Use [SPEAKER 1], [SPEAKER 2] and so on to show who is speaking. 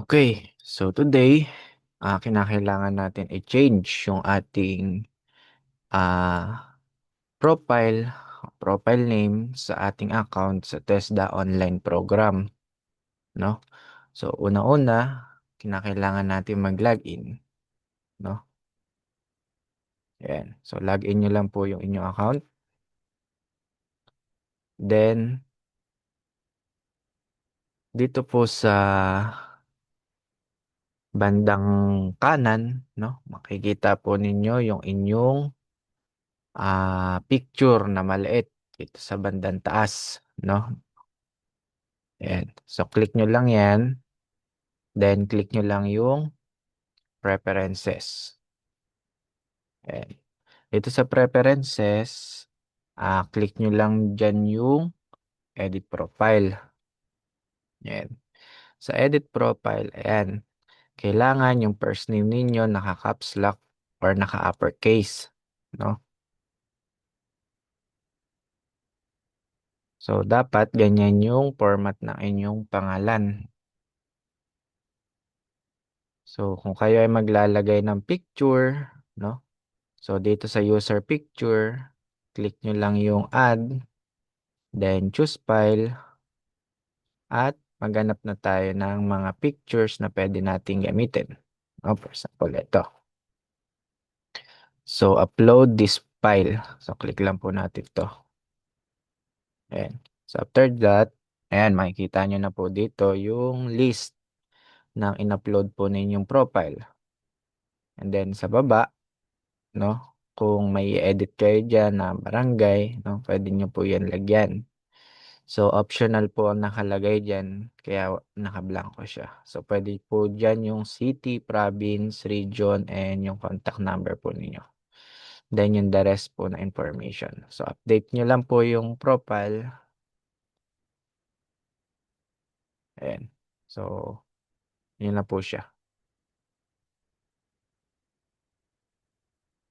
[SPEAKER 1] Okay, so today, kinakailangan natin i-change yung ating profile, profile name sa ating account sa TESDA online program, no? So, una-una, kinakailangan natin mag-login, no? Ayan. So, login nyo lang po yung inyong account. Then, dito po sa bandang kanan, no? Makikita po ninyo yung inyong picture na maliit dito sa bandang taas, no? Ayan. So, click nyo lang yan. Then, click nyo lang yung preferences. Ayan. Dito sa preferences, click nyo lang dyan yung edit profile. Ayan. Sa edit profile, ayan. Kailangan yung first name ninyo naka-caps lock or naka-uppercase, no? So, dapat ganyan yung format ng inyong pangalan. So, kung kayo ay maglalagay ng picture, no? So, dito sa user picture, click nyo lang yung add, then choose file, at maghanap na tayo ng mga pictures na pwede nating gamitin. No? For example, ito. So, upload this file. So, click lang po natin to. Ayan. So, after that, ayan, makikita nyo na po dito yung list ng in-upload po ninyong profile. And then, sa baba, no? Kung may edit kayo dyan na barangay, no? Pwede nyo po yan lagyan. So, optional po ang nakalagay dyan, kaya nakablanko siya. So, pwede po dyan yung city, province, region, and yung contact number po ninyo. Then, yung the rest po na information. So, update nyo lang po yung profile. Ayan. So, yun na po siya.